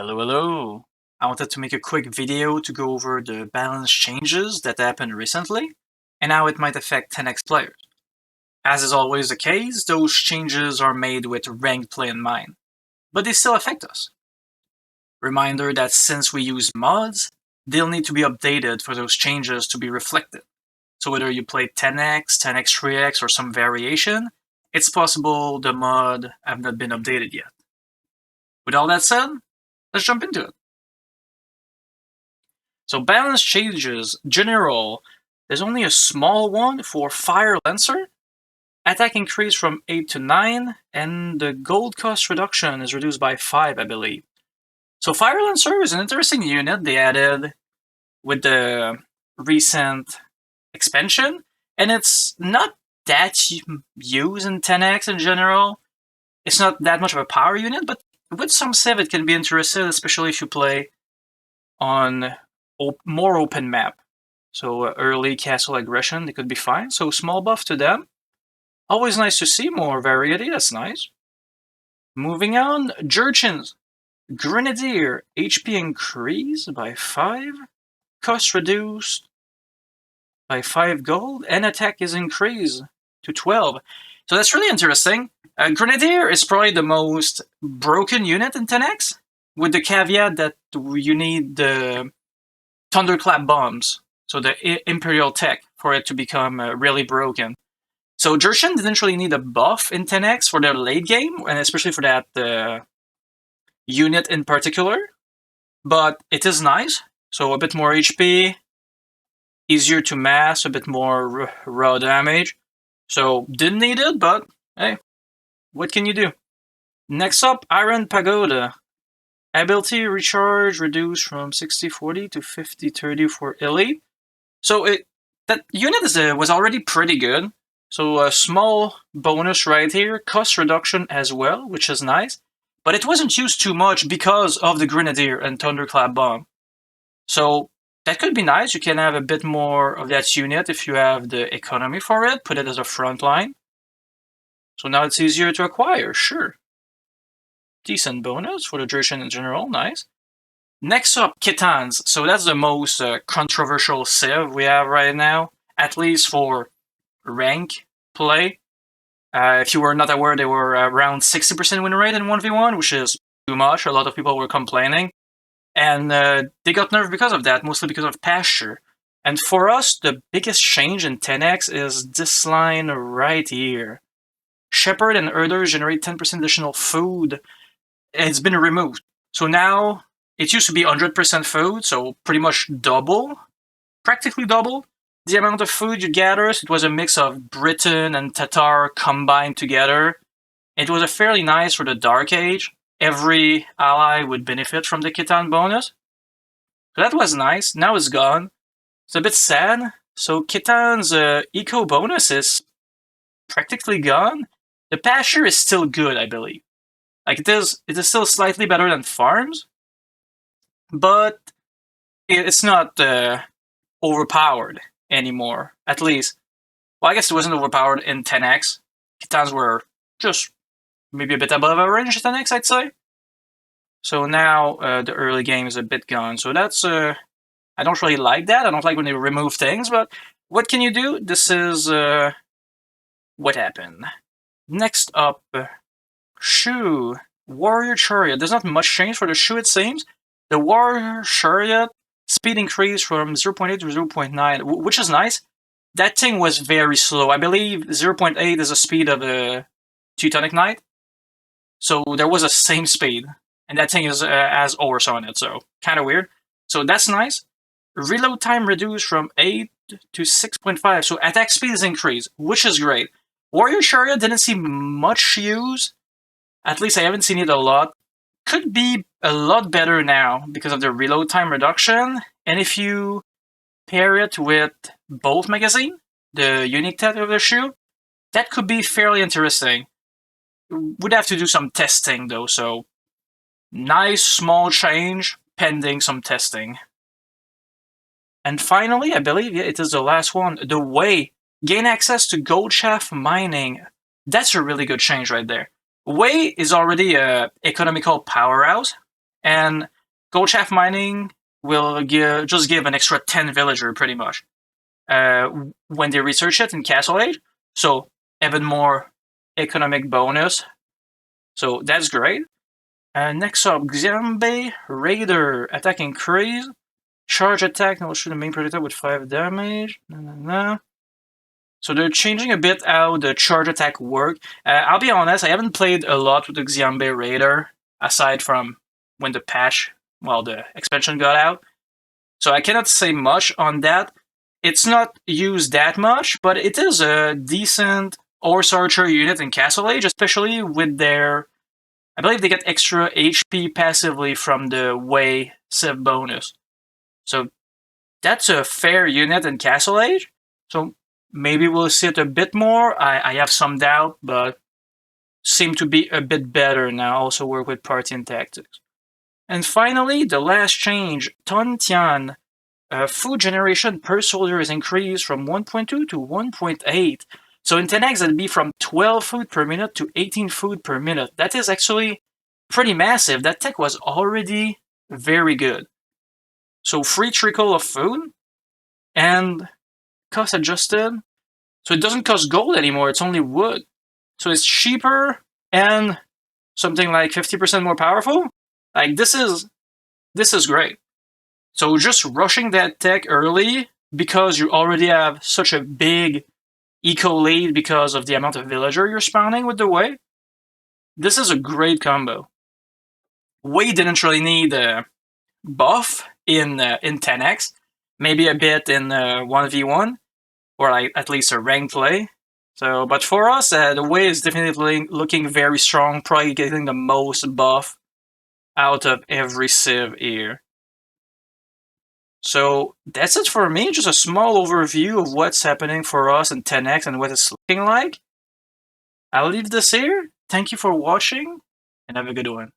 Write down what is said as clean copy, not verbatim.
Hello, hello. I wanted to make a quick video to go over the balance changes that happened recently and how it might affect 10x players. As is always the case, those changes are made with ranked play in mind, but they still affect us. Reminder that since we use mods, they'll need to be updated for those changes to be reflected. So whether you play 10x, 10x 3x, or some variation, it's possible the mod have not been updated yet. With all that said, let's jump into it. So balance changes, general, there's only a small one for Fire Lancer. Attack increase from 8 to 9, and the gold cost reduction is reduced by 5, I believe. So Fire Lancer is an interesting unit they added with the recent expansion, and it's not that used in 10x in general. It's not that much of a power unit, but with some civ it can be interesting, especially if you play on more open map. So early castle aggression, they could be fine. So small buff to them. Always nice to see more variety, that's nice. Moving on, Jerchins. Grenadier, HP increased by 5, cost reduced by 5 gold, and attack is increased to 12. So that's really interesting. Grenadier is probably the most broken unit in 10x, with the caveat that you need the Thunderclap bombs, so the Imperial tech, for it to become really broken. So Jerchen didn't really need a buff in 10x for their late game, and especially for that unit in particular, but it is nice. So a bit more HP, easier to mass, a bit more raw damage. So didn't need it, but hey, what can you do? Next up, Iron Pagoda. Ability recharge reduced from 60-40 to 50-30 for Elite. So that unit was already pretty good. So a small bonus right here, cost reduction as well, which is nice. But it wasn't used too much because of the Grenadier and Thunderclap Bomb. So that could be nice. You can have a bit more of that unit if you have the economy for it. Put it as a front line. So now it's easier to acquire, sure. Decent bonus for the duration in general, nice. Next up, Kitans. So that's the most controversial civ we have right now, at least for rank play. If you were not aware, they were around 60% win rate in 1v1, which is too much. A lot of people were complaining. And they got nerfed because of that, mostly because of pasture. And for us, the biggest change in 10x is this line right here. Shepherd and Herders generate 10% additional food. It's been removed. So now, it used to be 100% food, so pretty much double, practically double, the amount of food you gather. So it was a mix of Briton and Tatar combined together. It was a fairly nice for the Dark Age. Every ally would benefit from the Khitan bonus. So that was nice. Now it's gone. It's a bit sad. So Khitan's eco bonus is practically gone. The pasture is still good, I believe. Like it is still slightly better than farms, but it's not overpowered anymore. At least, well, I guess it wasn't overpowered in 10x. Khitans were just maybe a bit above average 10x, I'd say. So now the early game is a bit gone. So that's I don't really like that. I don't like when they remove things, but what can you do? This is what happened. Next up, Shoe. Warrior Chariot. There's not much change for the Shoe, it seems. The Warrior Chariot speed increase from 0.8 to 0.9, which is nice. That thing was very slow. I believe 0.8 is the speed of a Teutonic Knight. So there was a same speed. And that thing is has ores on it, so kind of weird. So that's nice. Reload time reduced from 8 to 6.5. So attack speed is increased, which is great. Warrior Chariot didn't see much use. At least I haven't seen it a lot. Could be a lot better now because of the reload time reduction. And if you pair it with Bolt Magazine, the unique tat of the shoe, that could be fairly interesting. Would have to do some testing though, so nice small change pending some testing. And finally, I believe it is the last one, the Way. Gain access to gold shaft mining. That's a really good change right there. Way is already a economical powerhouse, And gold shaft mining will just give an extra 10 villager pretty much when they research it in Castle Age. So even more economic bonus. So that's great. Next up, Xianbei Raider. Attack increase. Charge attack. Now shoot the main projectile with 5 damage. So they're changing a bit how the charge attack work. I'll be honest, I haven't played a lot with the Xianbei Raider, aside from when the the expansion got out. So I cannot say much on that. It's not used that much, but it is a decent Horse Archer unit in Castle Age, especially with their... I believe they get extra HP passively from the Way Civ bonus. So that's a fair unit in Castle Age. So maybe we'll see it a bit more. I have some doubt, but seem to be a bit better now. Also work with party and tactics. And finally, the last change, Tontian. Food generation per soldier is increased from 1.2 to 1.8. So in 10x, it'd be from 12 food per minute to 18 food per minute. That is actually pretty massive. That tech was already very good. So free trickle of food and cost adjusted. So it doesn't cost gold anymore, it's only wood. So it's cheaper and something like 50% more powerful. Like this is great. So just rushing that tech early because you already have such a big eco lead because of the amount of villager you're spawning with the Way. This is a great combo. Way didn't really need a buff in 10x, maybe a bit in 1v1 or like at least a rank play. So, but for us, the Way is definitely looking very strong, probably getting the most buff out of every civ here. So that's it for me, just a small overview of what's happening for us in 10x and what it's looking like. I'll leave this here. Thank you for watching, and have a good one.